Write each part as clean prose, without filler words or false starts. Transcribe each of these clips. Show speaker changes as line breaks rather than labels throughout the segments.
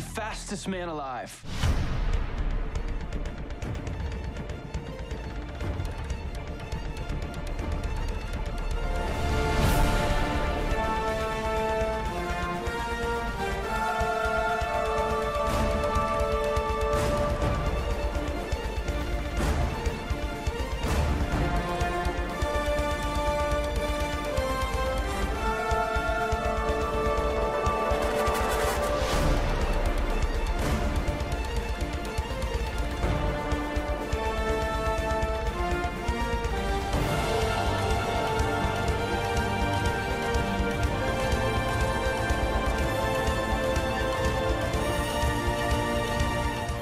the fastest man alive.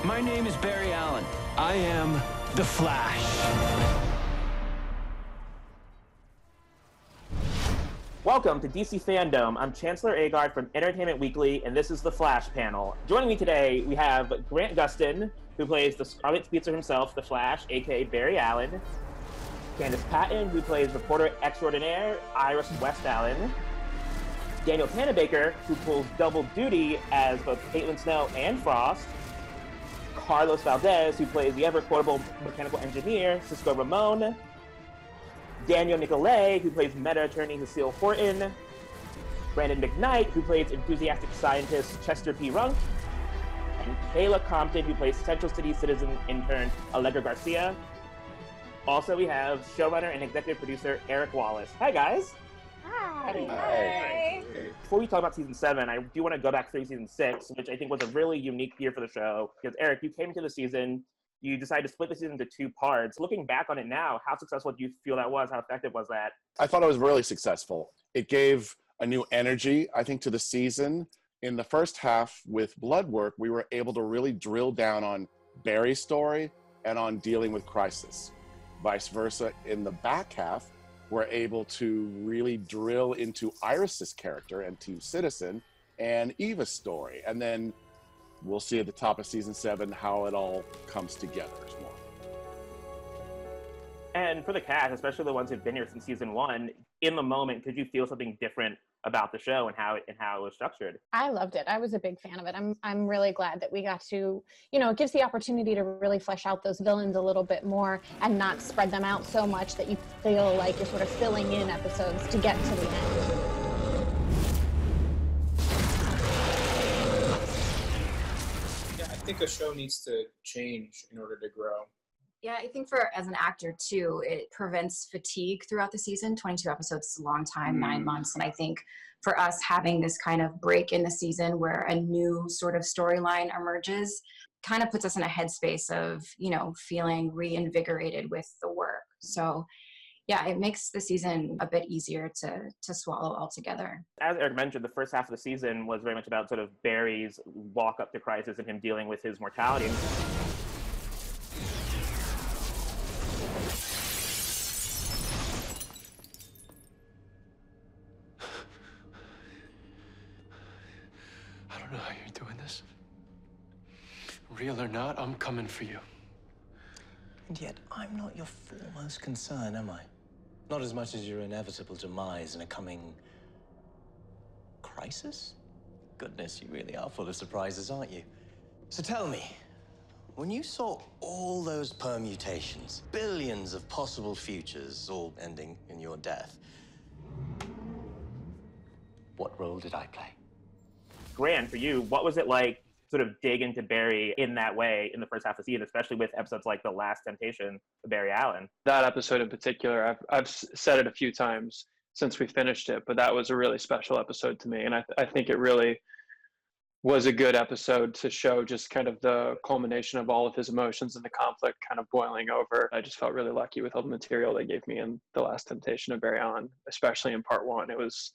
My name is Barry Allen. I am the Flash.
Welcome to DC FanDome. I'm Chancellor Agard from Entertainment Weekly, and this is the Flash panel. Joining me today, we have Grant Gustin, who plays the Scarlet Speedster himself, the Flash, aka Barry Allen. Candace Patton, who plays reporter extraordinaire Iris West Allen. Daniel Panabaker, who pulls double duty as both Caitlin Snow and Frost. Carlos Valdez, who plays the ever-quotable mechanical engineer, Cisco Ramon. Daniel Nicolay, who plays meta attorney Cecile Horton. Brandon McKnight, who plays enthusiastic scientist Chester P. Runk. And Kayla Compton, who plays Central City citizen intern Allegra Garcia. Also, we have showrunner and executive producer Eric Wallace. Hi, guys.
Hi.
Before we talk about season 7, I do want to go back through season 6, which I think was a really unique year for the show. Because Eric, you came into the season, you decided to split the season into 2 parts. Looking back on it now, how successful do you feel that was? How effective was that?
I thought it was really successful. It gave a new energy, I think, to the season. In the first half with Bloodwork, we were able to really drill down on Barry's story and on dealing with crisis. Vice versa, in the back half, we're able to really drill into Iris's character and Team Citizen and Eva's story. And then we'll see at the top of season 7 how it all comes together more.
And for the cast, especially the ones who've been here since season 1, in the moment, could you feel something different about the show and how it was structured?
I loved it. I was a big fan of it. I'm really glad that we got to, it gives the opportunity to really flesh out those villains a little bit more and not spread them out so much that you feel like you're sort of filling in episodes to get to the end.
Yeah, I think a show needs to change in order to grow.
Yeah, I think as an actor too, it prevents fatigue throughout the season. 22 episodes is a long time, 9 months. And I think for us having this kind of break in the season where a new sort of storyline emerges kind of puts us in a headspace of, feeling reinvigorated with the work. So yeah, it makes the season a bit easier to swallow altogether. As
Eric mentioned, the first half of the season was very much about sort of Barry's walk up to crisis and him dealing with his mortality.
I don't know how you're doing this. Real or not, I'm coming for you.
And yet, I'm not your foremost concern, am I? Not as much as your inevitable demise in a coming crisis? Goodness, you really are full of surprises, aren't you? So tell me, when you saw all those permutations, billions of possible futures, all ending in your death, what role did I play?
Grant, for you, what was it like sort of dig into Barry in that way in the first half of the season, especially with episodes like The Last Temptation of Barry Allen?
That episode in particular, I've said it a few times since we finished it, but that was a really special episode to me. And I think it really was a good episode to show just kind of the culmination of all of his emotions and the conflict kind of boiling over. I just felt really lucky with all the material they gave me in The Last Temptation of Barry Allen, especially in part 1. It was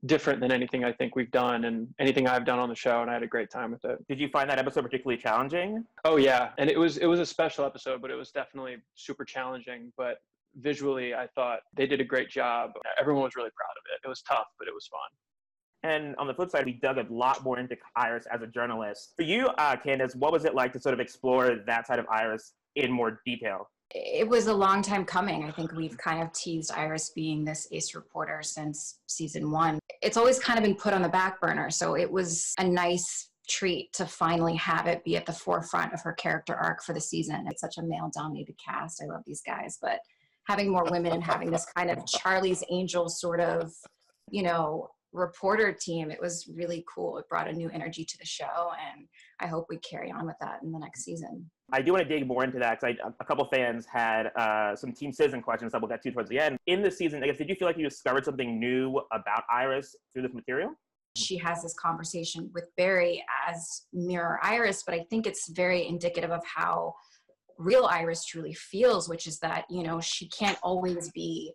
different than anything I think we've done and anything I've done on the show, and I had a great time with it.
Did you find that episode particularly challenging?
Oh yeah, and it was a special episode, but it was definitely super challenging. But visually, I thought they did a great job. Everyone was really proud of it. It was tough, but it was fun.
And on the flip side, we dug a lot more into Iris as a journalist. For you, Candace, what was it like to sort of explore that side of Iris in more detail?
It was a long time coming. I think we've kind of teased Iris being this ace reporter since season 1. It's always kind of been put on the back burner. So it was a nice treat to finally have it be at the forefront of her character arc for the season. It's such a male-dominated cast. I love these guys, but having more women and having this kind of Charlie's Angels sort of, reporter team, it was really cool. It brought a new energy to the show, and I hope we carry on with that in the next season.
I do want to dig more into that because a couple fans had some Team Citizen questions that we'll get to towards the end. In the season, I guess, did you feel like you discovered something new about Iris through this material?
She has this conversation with Barry as Mirror Iris, but I think it's very indicative of how real Iris truly feels, which is that, she can't always be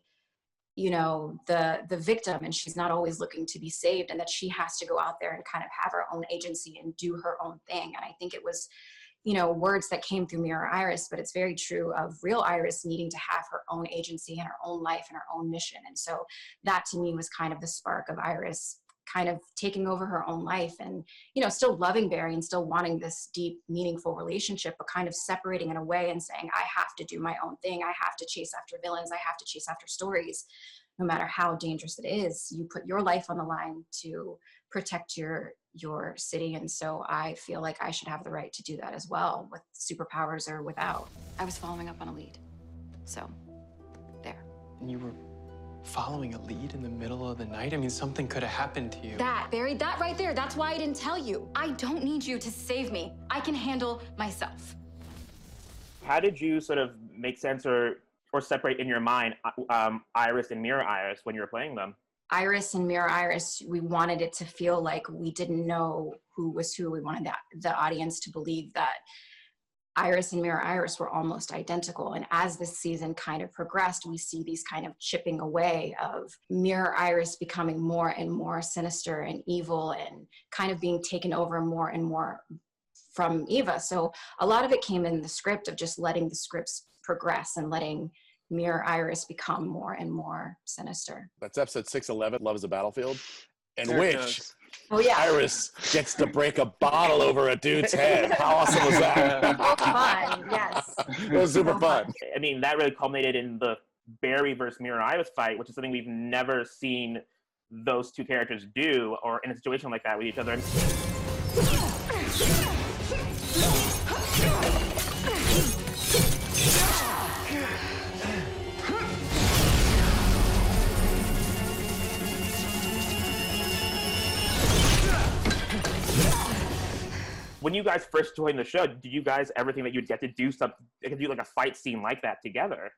the victim, and she's not always looking to be saved, and that she has to go out there and kind of have her own agency and do her own thing. And I think it was words that came through Mirror Iris, but it's very true of real Iris needing to have her own agency and her own life and her own mission. And so that to me was kind of the spark of Iris kind of taking over her own life and, still loving Barry and still wanting this deep, meaningful relationship, but kind of separating it away and saying, I have to do my own thing. I have to chase after villains. I have to chase after stories, no matter how dangerous it is. You put your life on the line to protect your city. And so I feel like I should have the right to do that as well, with superpowers or without. I was following up on a lead. So, there.
And you were following a lead in the middle of the night? I mean, something could have happened to you.
Barry, that right there, that's why I didn't tell you. I don't need you to save me. I can handle myself.
How did you sort of make sense or separate in your mind Iris and Mirror Iris when you were playing them?
Iris and Mirror Iris, we wanted it to feel like we didn't know who was who. We wanted the audience to believe that Iris and Mirror Iris were almost identical. And as this season kind of progressed, we see these kind of chipping away of Mirror Iris becoming more and more sinister and evil and kind of being taken over more and more from Eva. So a lot of it came in the script of just letting the scripts progress and letting Mirror Iris become more and more sinister.
That's episode 611, Love is a Battlefield, in
There it
which
goes.
Oh yeah.
Iris gets to break a bottle over a dude's head. How awesome was that?
Fun, yes.
It was super fun.
I mean, that really culminated in the Barry versus Mirror Iris fight, which is something we've never seen those two characters do, or in a situation like that with each other. When you guys first joined the show, did you guys ever think that you'd get to do something, do like a fight scene like that together?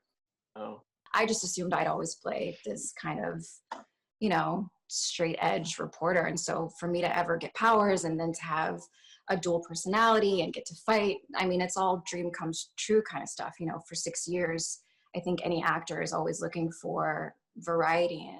Oh.
I just assumed I'd always play this kind of, straight edge reporter. And so for me to ever get powers and then to have a dual personality and get to fight, I mean, it's all dream comes true kind of stuff. For 6 years, I think any actor is always looking for variety.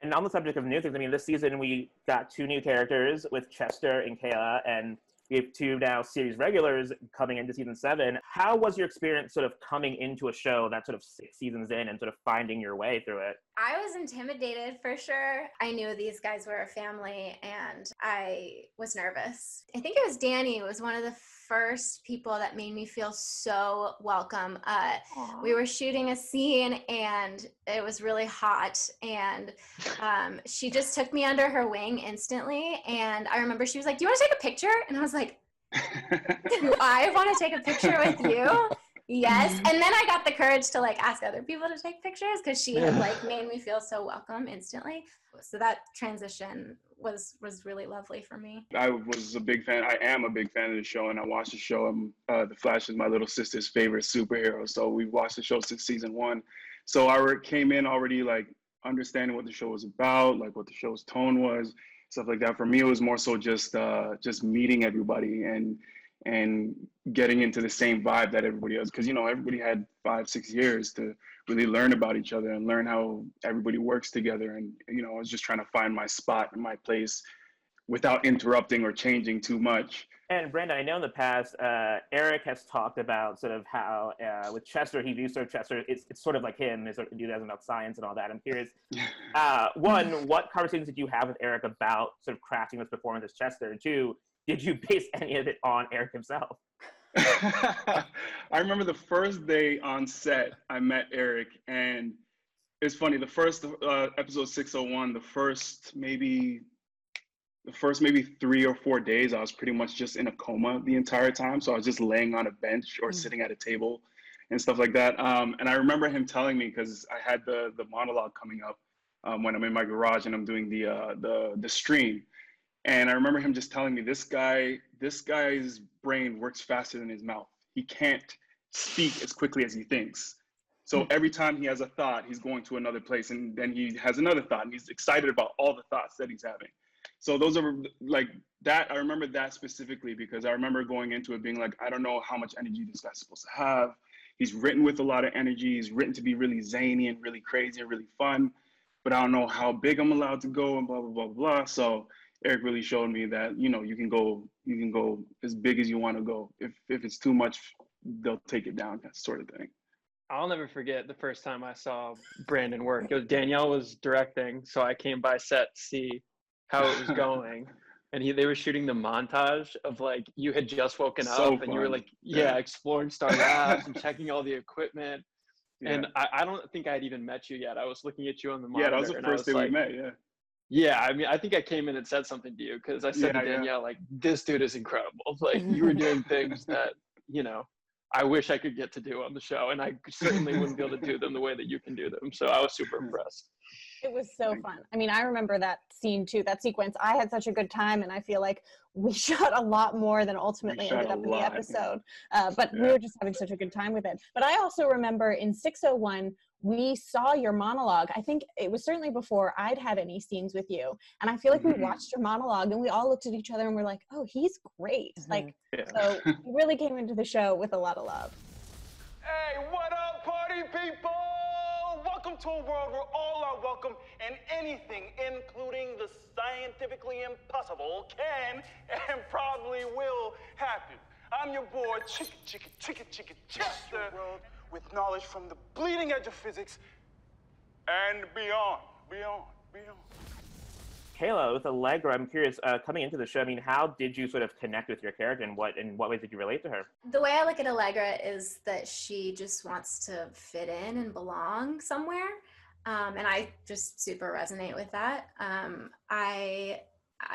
And on the subject of new things, I mean, this season we got 2 new characters with Chester and Kayla, and we have 2 now series regulars coming into season 7. How was your experience sort of coming into a show that's sort of 6 seasons in and sort of finding your way through it?
I was intimidated for sure. I knew these guys were a family and I was nervous. I think it was Danny was one of the first people that made me feel so welcome. We were shooting a scene and it was really hot, and she just took me under her wing instantly. And I remember she was like, "Do you want to take a picture?" And I was like, "Do I want to take a picture with you?" Yes. And then I got the courage to ask other people to take pictures because she had made me feel so welcome instantly. So that transition was really lovely for me.
I was a big fan. I am a big fan of the show, and I watched the show. The Flash is my little sister's favorite superhero, so we watched the show since season 1. So I came in already understanding what the show was about, what the show's tone was, stuff like that. For me, it was more so just meeting everybody and getting into the same vibe that everybody else, because everybody had 5-6 years to really learn about each other and learn how everybody works together. And I was just trying to find my spot and my place without interrupting or changing too much.
And Brandon, I know in the past, Eric has talked about sort of how with Chester, he views sort of Chester, it's sort of like him, his enthusiasm about science and all that. I'm curious, one, what conversations did you have with Eric about sort of crafting this performance as Chester? And 2, did you base any of it on Eric himself?
I remember the first day on set, I met Eric, and it's funny, the first episode 601, the first maybe the first maybe 3 or 4 days, I was pretty much just in a coma the entire time. So I was just laying on a bench or sitting at a table and stuff like that. And I remember him telling me, because I had the monologue coming up when I'm in my garage and I'm doing the stream. And I remember him just telling me, this guy's brain works faster than his mouth. He can't speak as quickly as he thinks. So every time he has a thought, he's going to another place, and then he has another thought, and he's excited about all the thoughts that he's having. So those are like that. I remember that specifically because I remember going into it being like, I don't know how much energy this guy's supposed to have. He's written with a lot of energy. He's written to be really zany and really crazy and really fun, but I don't know how big I'm allowed to go and blah, blah, blah, blah. So Eric really showed me that, you know, you can go as big as you want to go. If it's too much, they'll take it down, that sort of thing.
I'll never forget the first time I saw Brandon work. It was Danielle was directing, so I came by set to see how it was going. And they were shooting the montage of like, you had just woken up and you were like, exploring Star Labs and checking all the equipment. Yeah. And I don't think I'd even met you yet. I was looking at you on the monitor.
Yeah, that was the first day we met,
Yeah, I mean, I think I came in and said something to you because I said to Danielle, like, this dude is incredible. Like, you were doing things that, you know, I wish I could get to do on the show, and I certainly wouldn't be able to do them the way that you can do them. So I was super impressed.
It was so fun. I mean, I remember that scene too, that sequence. I had such a good time, and I feel like we shot a lot more than ultimately ended up in the episode. But we were just having such a good time with it. But I also remember in 601, we saw your monologue. I think it was certainly before I'd had any scenes with you. And I feel like we watched your monologue and we all looked at each other and we're like, oh, he's great. Like, so you really came into the show with a lot of love.
Hey, what up, party people? Welcome to a world where all are welcome and anything, including the scientifically impossible, can and probably will happen. I'm your boy, Chicka Chester, world with knowledge from the bleeding edge of physics and beyond.
Kayla, with Allegra, I'm curious, coming into the show, I mean, how did you sort of connect with your character and in what ways did you relate to her?
The way I look at Allegra is that she just wants to fit in and belong somewhere. And I just super resonate with that.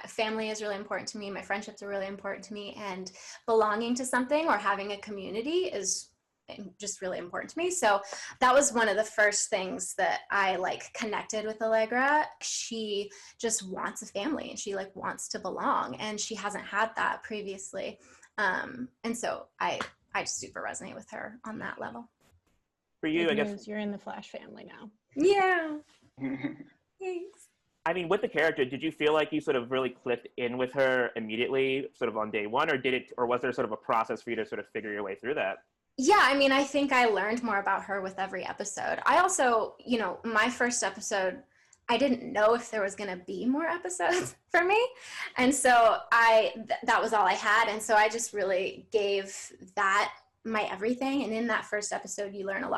Family is really important to me. My friendships are really important to me, and belonging to something or having a community is just really important to me. So that was one of the first things that I connected with Allegra. She just wants a family and she wants to belong, and she hasn't had that previously. And so I just super resonate with her on that level.
For you, I guess
you're in the Flash family now.
Yeah. Thanks.
I mean, with the character, did you feel like you sort of really clicked in with her immediately, sort of on day one, or was there sort of a process for you to sort of figure your way through that?
Yeah, I mean, I think I learned more about her with every episode. I also, my first episode, I didn't know if there was going to be more episodes for me. And so that was all I had. And so I just really gave that my everything. And in that first episode, you learn a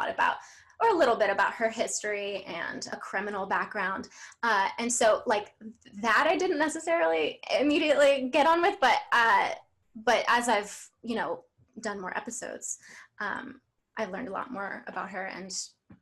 little bit about her history and a criminal background. And so that I didn't necessarily immediately get on with, but as I've, done more episodes, I've learned a lot more about her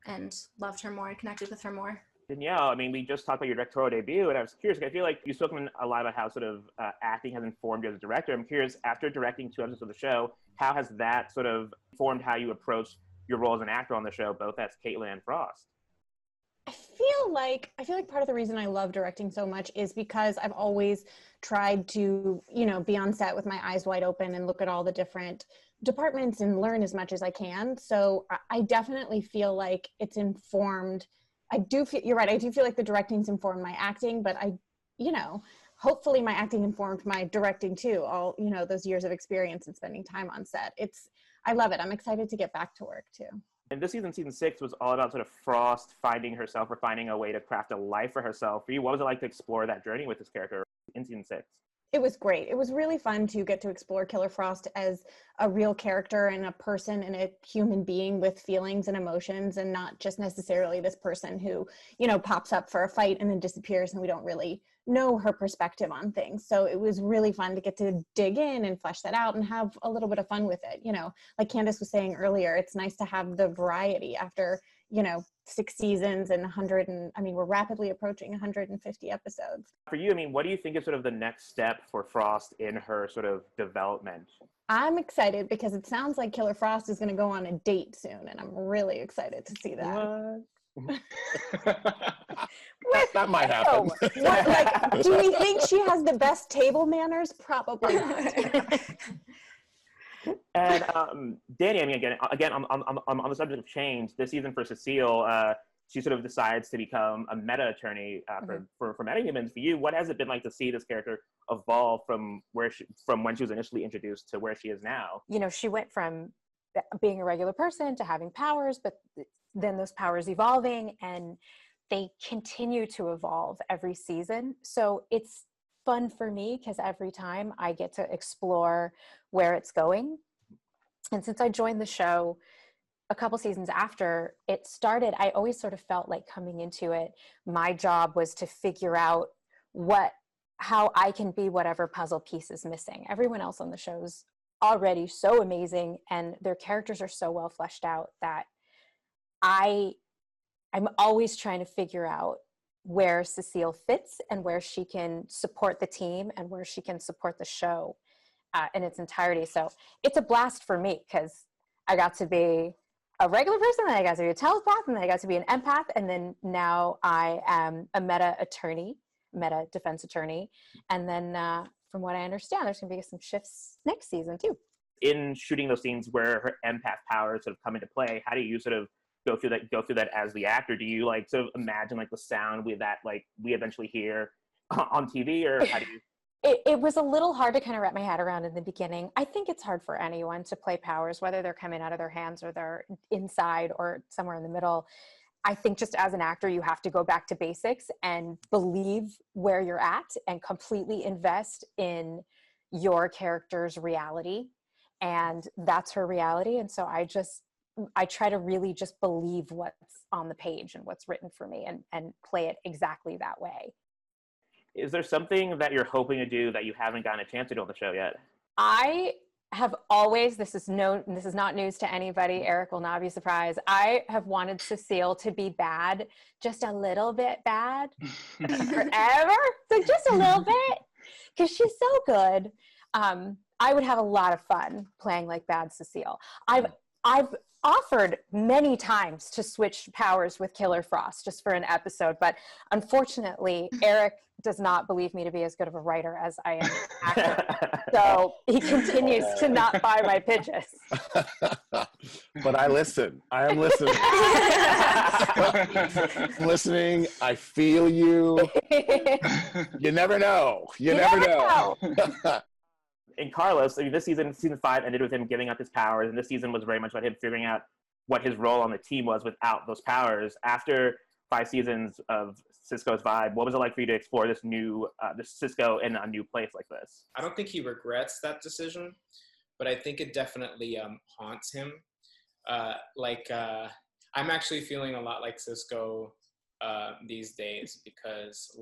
and loved her more and connected with her more.
Danielle, I mean, we just talked about your directorial debut, and I was curious, I feel like you've spoken a lot about how sort of acting has informed you as a director. I'm curious, after directing 2 episodes of the show, how has that sort of formed how you approach your role as an actor on the show, both as Caitlin and Frost?
I feel like part of the reason I love directing so much is because I've always tried to, be on set with my eyes wide open and look at all the different departments and learn as much as I can. So I definitely feel like it's informed. You're right. I do feel like the directing's informed my acting, but hopefully my acting informed my directing too. All, those years of experience and spending time on set. I love it. I'm excited to get back to work too.
And this season 6, was all about sort of Frost finding herself or finding a way to craft a life for herself. For you, what was it like to explore that journey with this character in season 6?
It was great. It was really fun to get to explore Killer Frost as a real character and a person and a human being with feelings and emotions, and not just necessarily this person who, pops up for a fight and then disappears and we don't really know her perspective on things. So it was really fun to get to dig in and flesh that out and have a little bit of fun with it. Like Candace was saying earlier, it's nice to have the variety after, 6 seasons and we're rapidly approaching 150 episodes.
For you, what do you think is sort of the next step for Frost in her sort of development?
I'm excited because it sounds like Killer Frost is going to go on a date soon, and I'm really excited to see that.
That might happen.
Do we think she has the best table manners? Probably not.
And Danny, again on the subject of change, this season for Cecile, she sort of decides to become a meta attorney for metahumans. For you, what has it been like to see this character evolve from when she was initially introduced to where she is now?
She went from being a regular person to having powers, but then those powers evolving, and they continue to evolve every season. So it's fun for me because every time I get to explore where it's going. And since I joined the show a couple seasons after it started, I always sort of felt like coming into it, my job was to figure out how I can be whatever puzzle piece is missing. Everyone else on the show's already so amazing, and their characters are so well fleshed out that I'm always trying to figure out where Cecile fits and where she can support the team and where she can support the show in its entirety. So it's a blast for me because I got to be a regular person, then I got to be a telepath, and then I got to be an empath, and then now I am a meta defense attorney. And then from what I understand, there's going to be some shifts next season too.
In shooting those scenes where her empath powers sort of come into play, how do you sort of go through that as the actor? Do you sort of imagine the sound we eventually hear on TV, or how do you?
It was a little hard to kind of wrap my head around in the beginning. I think it's hard for anyone to play powers, whether they're coming out of their hands or they're inside or somewhere in the middle. I think just as an actor, you have to go back to basics and believe where you're at and completely invest in your character's reality. And that's her reality. And so I try to really just believe what's on the page and what's written for me and play it exactly that way.
Is there something that you're hoping to do that you haven't gotten a chance to do on the show yet?
I have always, this is not news to anybody, Eric will not be surprised, I have wanted Cecile to be bad, just a little bit bad, forever, so just a little bit, because she's so good. I would have a lot of fun playing bad Cecile. I've offered many times to switch powers with Killer Frost just for an episode, but unfortunately, Eric does not believe me to be as good of a writer as I am an actor. So he continues to not buy my pitches.
But I listen. I am listening. I'm listening. I feel you. You never know. You never know.
And Carlos, this season 5 ended with him giving up his powers, and this season was very much about him figuring out what his role on the team was without those powers. After 5 seasons of Cisco's Vibe, what was it like for you to explore this Cisco in a new place like this?
I don't think he regrets that decision, but I think it definitely haunts him. I'm actually feeling a lot like Cisco these days because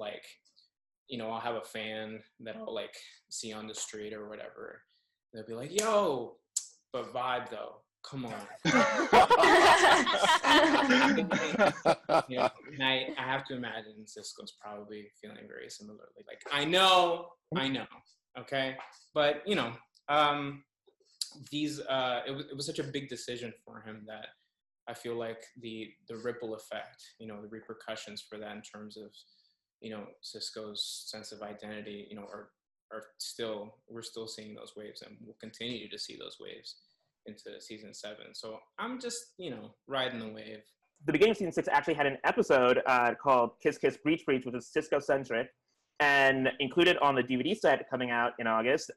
I'll have a fan that I'll see on the street or whatever. They'll be like, yo, but Vibe though, come on. And I have to imagine Cisco's probably feeling very similarly. I know, okay? But, it was such a big decision for him that I feel like the ripple effect, the repercussions for that in terms of, Cisco's sense of identity, we're still seeing those waves, and we'll continue to see those waves into season 7. So I'm just, riding the wave.
The beginning of season 6 actually had an episode called Kiss Kiss Breach Breach, which is Cisco-centric, and included on the DVD set coming out in August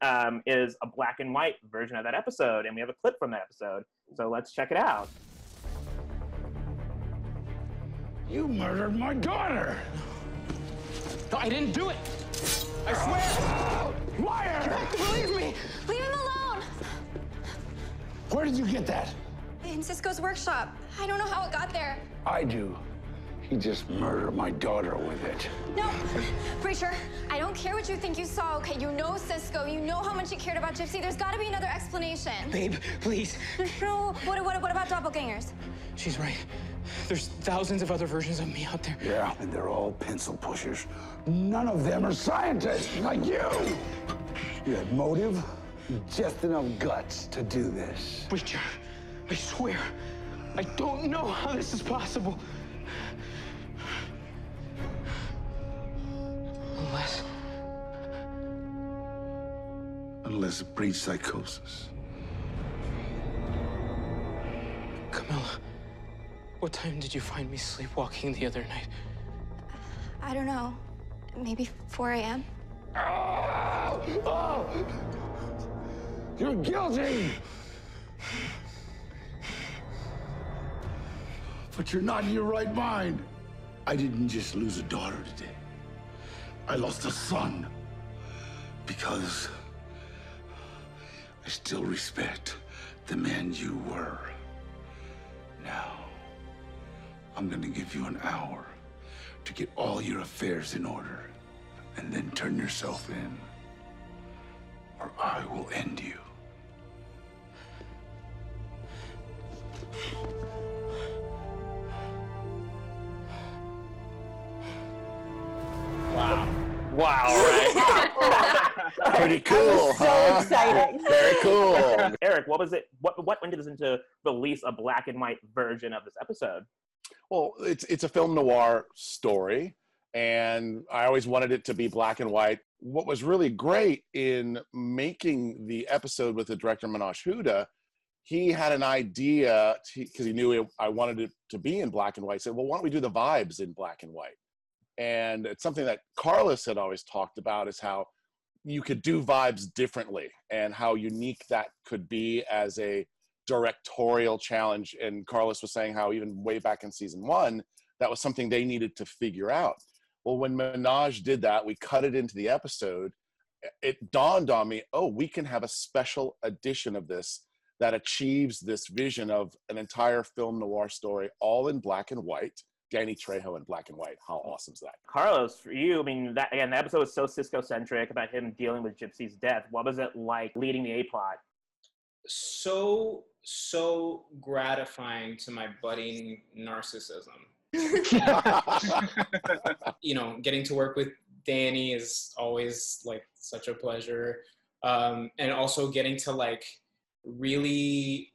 is a black and white version of that episode, and we have a clip from that episode. So let's check it out.
You murdered my daughter! No, I didn't do it! I swear! Liar!
Believe me! Leave him alone!
Where did you get that?
In Cisco's workshop. I don't know how it got there.
I do. He just murdered my daughter with it.
No, Preacher, I don't care what you think you saw, okay? You know Cisco. You know how much he cared about Gypsy. There's got to be another explanation.
Babe, please.
No, what about doppelgangers?
She's right. There's thousands of other versions of me out there.
Yeah, and they're all pencil pushers. None of them are scientists like you. You had motive, just enough guts to do this.
Witcher, I swear, I don't know how this is possible.
Unless it breeds psychosis.
Camilla, what time did you find me sleepwalking the other night?
I don't know. Maybe 4 a.m.?
Oh! You're guilty! But you're not in your right mind. I didn't just lose a daughter today. I lost a son. Because I still respect the man you were. Now, I'm gonna give you an hour to get all your affairs in order, and then turn yourself in, or I will end you.
Wow, right.
Pretty cool,
so exciting.
Very cool.
Eric, what was it? What went us into release a black and white version of this episode?
Well, it's a film noir story, and I always wanted it to be black and white. What was really great in making the episode with the director Manoj Huda, he had an idea, because he knew I wanted it to be in black and white. He said, well, why don't we do the vibes in black and white? And it's something that Carlos had always talked about, is how you could do vibes differently and how unique that could be as a directorial challenge. And Carlos was saying how even way back in season 1, that was something they needed to figure out. Well, when Manoj did that, we cut it into the episode. It dawned on me, oh, we can have a special edition of this that achieves this vision of an entire film noir story, all in black and white. Danny Trejo in black and white. How awesome is that?
Carlos, for you, I mean, that again, the episode was so Cisco-centric about him dealing with Gypsy's death. What was it like leading the A-plot?
So gratifying to my budding narcissism. You know, getting to work with Danny is always like such a pleasure. And also getting to like really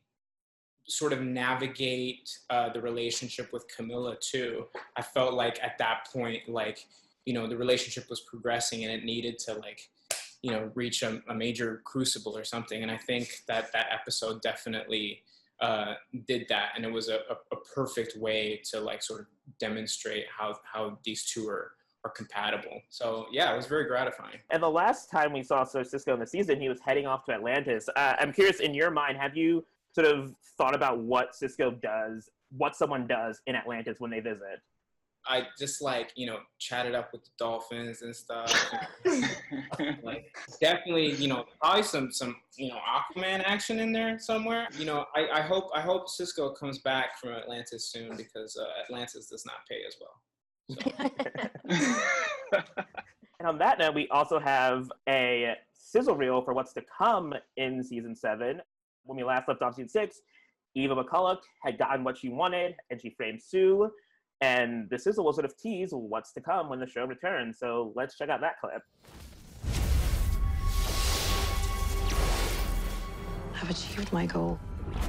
sort of navigate the relationship with Camilla too. I felt like at that point, like, you know, the relationship was progressing and it needed to like, you know, reach a major crucible or something. And I think that episode definitely did that. And it was a perfect way to like sort of demonstrate how these two are compatible. So yeah, it was very gratifying.
And the last time we saw Cisco in the season, he was heading off to Atlantis. I'm curious, in your mind, have you sort of thought about what Cisco does, what someone does in Atlantis when they visit?
I just like, you know, chatted up with the dolphins and stuff. Like definitely, you know, probably some, you know, Aquaman action in there somewhere. You know, I hope Cisco comes back from Atlantis soon, because Atlantis does not pay as well. So.
And on that note, we also have a sizzle reel for what's to come in season 7. When we last left off season 6, Eva McCulloch had gotten what she wanted, and she framed Sue. And the sizzle will sort of tease what's to come when the show returns. So let's check out that clip.
I've achieved my goal.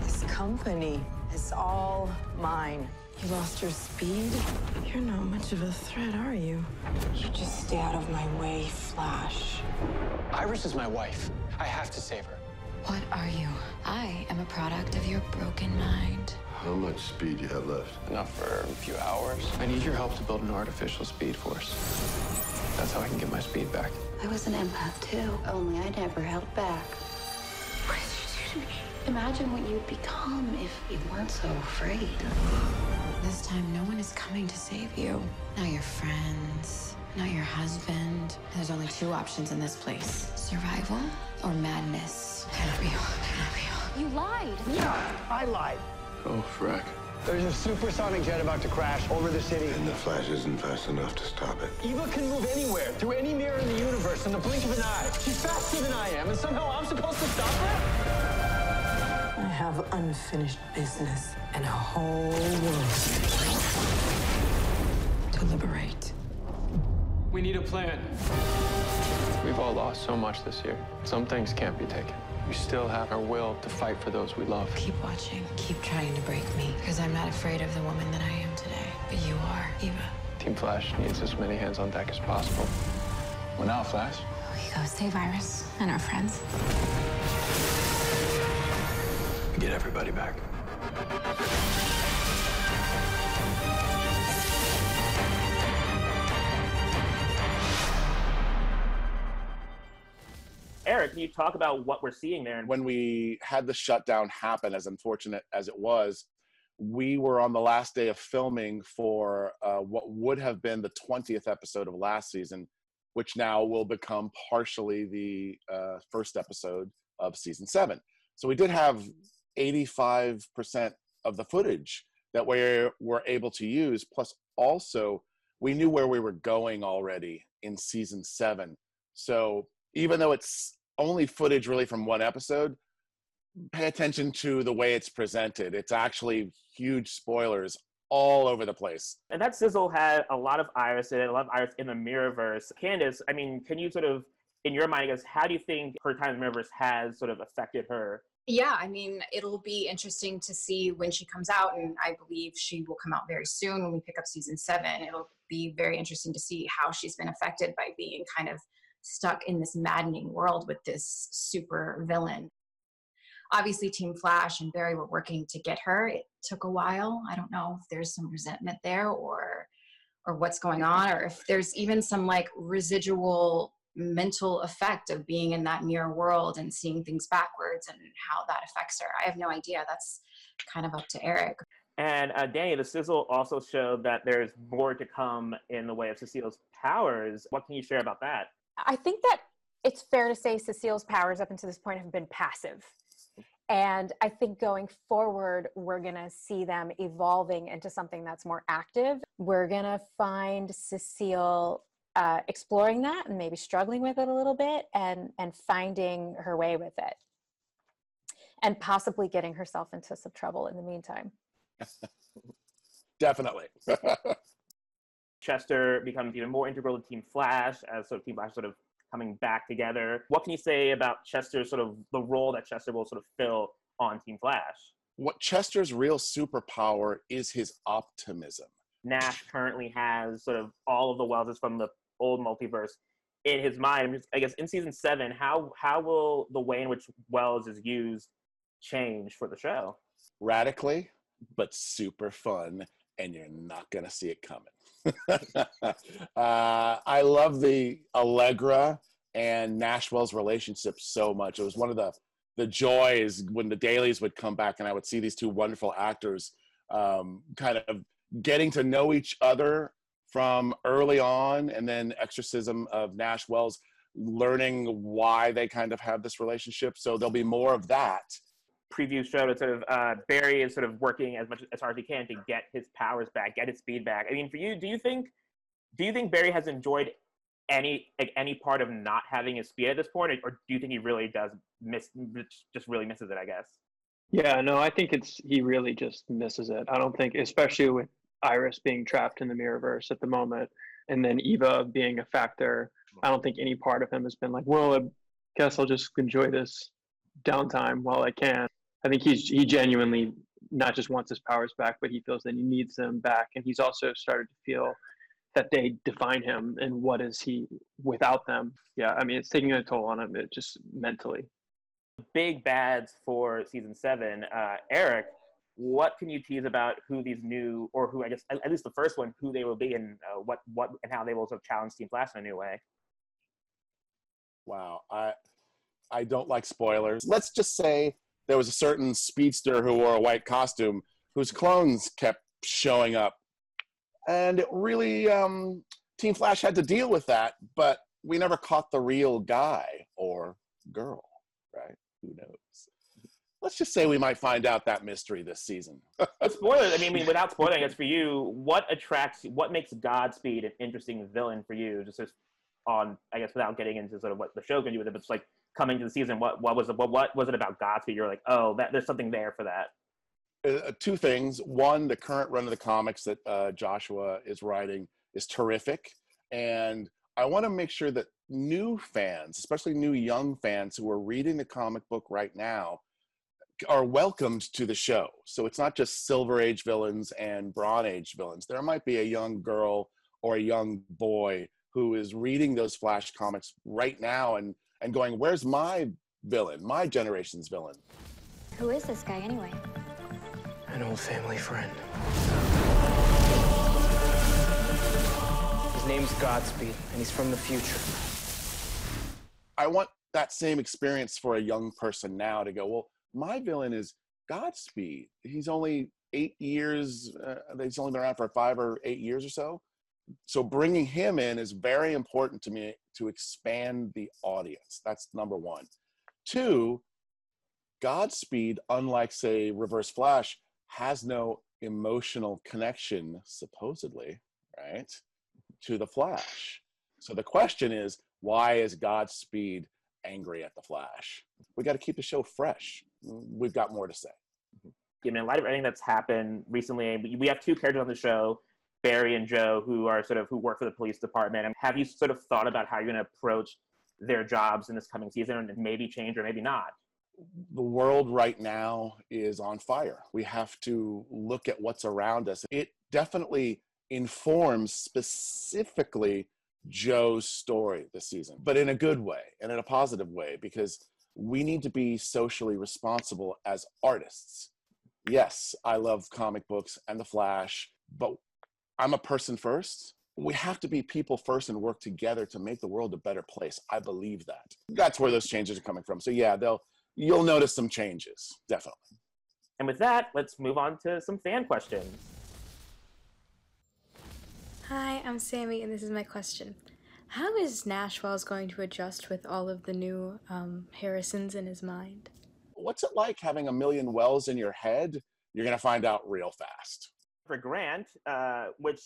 This company is all mine. You lost your speed? You're not much of a threat, are you? You just stay out of my way, Flash.
Iris is my wife. I have to save her.
What are you? I am a product of your broken mind.
How much speed do you have left?
Enough for a few hours. I need your help to build an artificial speed force. That's how I can get my speed back.
I was an empath too, only I never held back. What did you do to me? Imagine what you'd become if you weren't so afraid.
This time, no one is coming to save you. Not your friends, not your husband. There's only 2 options in this place: survival or madness. Cannot be real. Cannot be real. You lied.
Yeah, I lied.
Oh, frack.
There's a supersonic jet about to crash over the city.
And the Flash isn't fast enough to stop it.
Eva can move anywhere, through any mirror in the universe, in the blink of an eye. She's faster than I am, and somehow I'm supposed to stop her?
have unfinished business and a whole world to liberate.
We need a plan.
We've all lost so much this year. Some things can't be taken. We still have our will to fight for those we love.
Keep watching. Keep trying to break me. Because I'm not afraid of the woman that I am today. But you are, Eva.
Team Flash needs as many hands on deck as possible. Well, now, Flash.
We go save Iris and our friends.
Get everybody back.
Eric, can you talk about what we're seeing there?
When we had the shutdown happen, as unfortunate as it was, we were on the last day of filming for what would have been the 20th episode of last season, which now will become partially the first episode of season 7. So we did have 85% of the footage that we were able to use. Plus, also, we knew where we were going already in season 7. So even though it's only footage really from one episode, pay attention to the way it's presented. It's actually huge spoilers all over the place.
And that sizzle had a lot of Iris in it, a lot of Iris in the Mirrorverse. Candace, I mean, can you sort of, in your mind, I guess, how do you think her time in the Mirrorverse has sort of affected her?
Yeah, I mean, it'll be interesting to see when she comes out, and I believe she will come out very soon when we pick up season 7. It'll be very interesting to see how she's been affected by being kind of stuck in this maddening world with this super villain. Obviously, Team Flash and Barry were working to get her. It took a while. I don't know if there's some resentment there or what's going on, or if there's even some like residual mental effect of being in that mirror world and seeing things backwards and how that affects her. I have no idea. That's kind of up to Eric.
And Danny, the sizzle also showed that there's more to come in the way of Cecile's powers. What can you share about that?
I think that it's fair to say Cecile's powers up until this point have been passive. And I think going forward, we're going to see them evolving into something that's more active. We're going to find Cecile exploring that and maybe struggling with it a little bit and finding her way with it. And possibly getting herself into some trouble in the meantime.
Definitely.
Chester becomes even more integral to Team Flash as sort of Team Flash sort of coming back together. What can you say about Chester's sort of the role that Chester will sort of fill on Team Flash?
What Chester's real superpower is his optimism.
Nash currently has sort of all of the Welleses from the old multiverse in his mind. I guess in season 7, how will the way in which Wells is used change for the show?
Radically, but super fun, and you're not going to see it coming. I love the Allegra and Nash Wells relationship so much. It was one of the joys when the dailies would come back and I would see these two wonderful actors kind of getting to know each other from early on, and then Exorcism of Nash Wells, learning why they kind of have this relationship. So there'll be more of that.
Preview show that sort of Barry is sort of working as hard as he can to get his powers back, get his speed back. I mean, for you, do you think Barry has enjoyed any part of not having his speed at this point, or do you think he really does really misses it, I guess?
Yeah, no, I think he really just misses it. I don't think, especially with Iris being trapped in the Mirrorverse at the moment, and then Eva being a factor, I don't think any part of him has been like, well, I guess I'll just enjoy this downtime while I can. I think he genuinely not just wants his powers back, but he feels that he needs them back. And he's also started to feel that they define him and what is he without them. Yeah, I mean, it's taking a toll on him, just mentally.
Big bads for season 7. Eric, what can you tease about who these new, or who I guess, at least the first one, who they will be and what and how they will sort of challenge Team Flash in a new way?
Wow, I don't like spoilers. Let's just say there was a certain speedster who wore a white costume whose clones kept showing up. And it really, Team Flash had to deal with that, but we never caught the real guy or girl, right? Who knows? Let's just say we might find out that mystery this season.
Spoilers, I mean, without spoiling, it's for you, what makes Godspeed an interesting villain for you? Just on, I guess, without getting into sort of what the show can do with it, but it's like, coming to the season? What was it about Godspeed? You're like, oh, there's something there for that.
Two things. One, the current run of the comics that Joshua is writing is terrific. And I want to make sure that new fans, especially new young fans who are reading the comic book right now, are welcomed to the show. So it's not just Silver Age villains and Bronze Age villains. There might be a young girl or a young boy who is reading those Flash comics right now and going, where's my villain, my generation's villain?
Who is this guy anyway?
An old family friend. His name's Godspeed, and he's from the future.
I want that same experience for a young person now to go, well, my villain is Godspeed. He's only 8 years, he's only been around for 5 or 8 years or so. So bringing him in is very important to me to expand the audience. That's number one. Two, Godspeed, unlike, say, Reverse Flash, has no emotional connection, supposedly, right, to the Flash. So the question is, why is Godspeed angry at the Flash? We got to keep the show fresh. We've got more to say.
I mean, in light of everything that's happened recently, we have two characters on the show, Barry and Joe, who work for the police department. And have you sort of thought about how you're going to approach their jobs in this coming season, and maybe change or maybe not?
The world right now is on fire. We have to look at what's around us. It definitely informs specifically Joe's story this season, but in a good way and in a positive way, because we need to be socially responsible as artists. Yes, I love comic books and the Flash, but I'm a person first. We have to be people first and work together to make the world a better place. I believe that. That's where those changes are coming from. So yeah, you'll notice some changes, definitely.
And with that, let's move on to some fan questions.
Hi, I'm Sammy, and this is my question. How is Nash Wells going to adjust with all of the new Harrisons in his mind?
What's it like having a million Wells in your head? You're going to find out real fast.
For Grant, which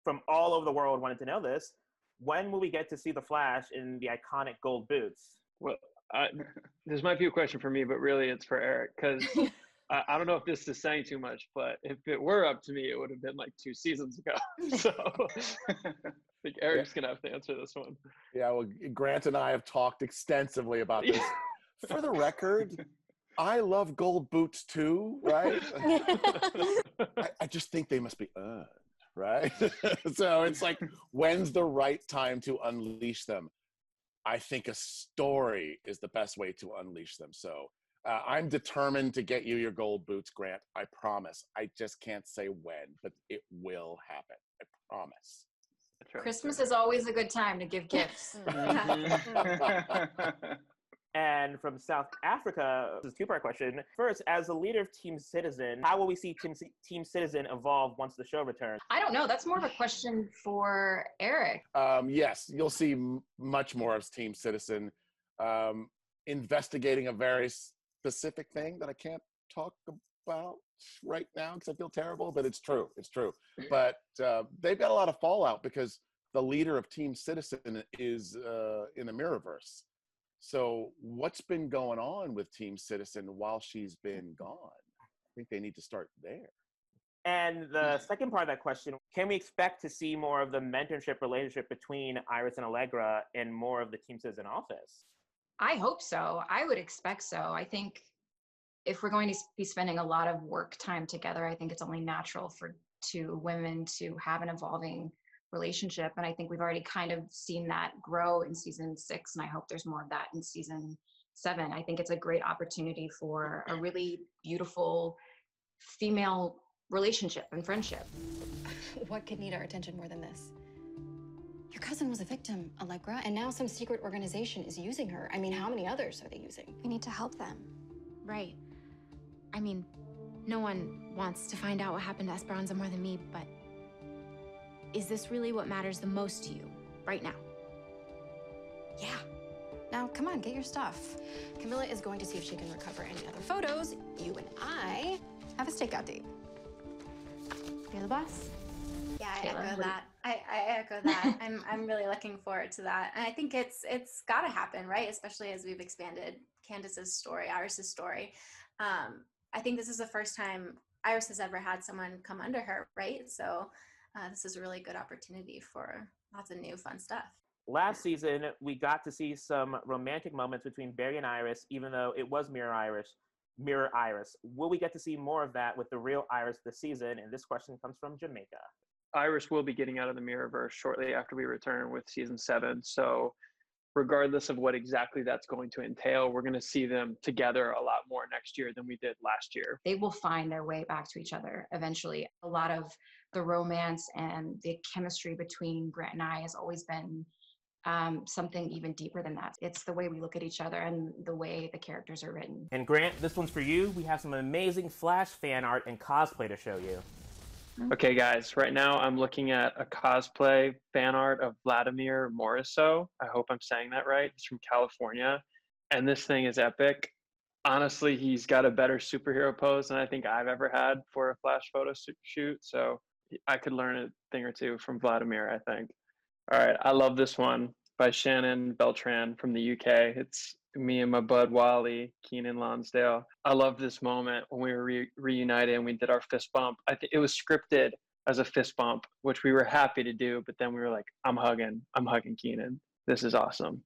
from all over the world wanted to know this, when will we get to see the Flash in the iconic gold boots?
Well, this might be a question for me, but really it's for Eric, because I don't know if this is saying too much, but if it were up to me, it would have been like 2 seasons ago. So I think Eric's going to have to answer this one.
Yeah, well, Grant and I have talked extensively about this. For the record, I love gold boots too, right? I just think they must be earned, right? So it's like, when's the right time to unleash them? I think a story is the best way to unleash them. So I'm determined to get you your gold boots, Grant. I promise. I just can't say when, but it will happen. I promise.
Christmas is always a good time to give gifts.
And from South Africa, this is a two-part question. First, as the leader of Team Citizen, how will we see Team Citizen evolve once the show returns?
I don't know. That's more of a question for Eric.
Yes, you'll see much more of Team Citizen investigating a very specific thing that I can't talk about right now because I feel terrible, but it's true. It's true. But they've got a lot of fallout because the leader of Team Citizen is in the Mirrorverse. So what's been going on with Team Citizen while she's been gone? I think they need to start there.
And the second part of that question, can we expect to see more of the mentorship relationship between Iris and Allegra in more of the Team Citizen office?
I hope so. I would expect so. I think if we're going to be spending a lot of work time together, I think it's only natural for two women to have an evolving relationship. And I think we've already kind of seen that grow in season 6. And I hope there's more of that in season 7. I think it's a great opportunity for a really beautiful female relationship and friendship.
What could need our attention more than this? Your cousin was a victim, Allegra, and now some secret organization is using her. I mean, how many others are they using?
We need to help them. Right. I mean, no one wants to find out what happened to Esperanza more than me, but is this really what matters the most to you right now?
Yeah. Now, come on, get your stuff. Camilla is going to see if she can recover any other photos. You and I have a stakeout date.
You're the boss.
Yeah, I echo that. I echo that. I'm really looking forward to that, and I think it's got to happen, right? Especially as we've expanded Candace's story, Iris's story. I think this is the first time Iris has ever had someone come under her, right? So this is a really good opportunity for lots of new fun stuff.
Last season, we got to see some romantic moments between Barry and Iris, even though it was Mirror Iris. Will we get to see more of that with the real Iris this season? And this question comes from Jamaica.
Iris will be getting out of the Mirrorverse shortly after we return with season 7. So regardless of what exactly that's going to entail, we're going to see them together a lot more next year than we did last year.
They will find their way back to each other eventually. A lot of the romance and the chemistry between Grant and I has always been something even deeper than that. It's the way we look at each other and the way the characters are written.
And Grant, this one's for you. We have some amazing Flash fan art and cosplay to show you.
Okay, guys, right now I'm looking at a cosplay fan art of Vladimir Moriso. I hope I'm saying that right. He's from California, and this thing is epic. Honestly, he's got a better superhero pose than I think I've ever had for a Flash photo shoot, so I could learn a thing or two from Vladimir, I think. All right, I love this one by Shannon Beltran from the UK. It's me and my bud Wally, Keenan Lonsdale. I love this moment when we were reunited and we did our fist bump. I think it was scripted as a fist bump, which we were happy to do, but then we were like, I'm hugging Keenan. This is awesome.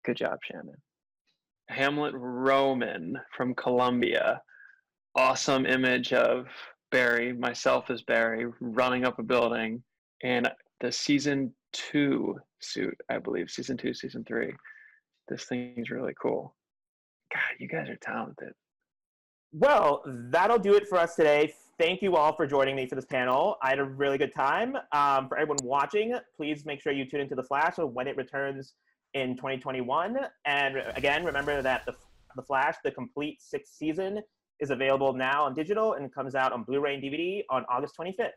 Good job, Shannon. Hamlet Roman from Colombia. Awesome image of Barry, myself as Barry, running up a building, and the season 2 suit, I believe, season 2, season 3. This thing is really cool. God, you guys are talented.
Well, that'll do it for us today. Thank you all for joining me for this panel. I had a really good time. For everyone watching, please make sure you tune into The Flash when it returns in 2021. And again, remember that The Flash, the complete 6th season, is available now on digital and comes out on Blu-ray and DVD on August 25th.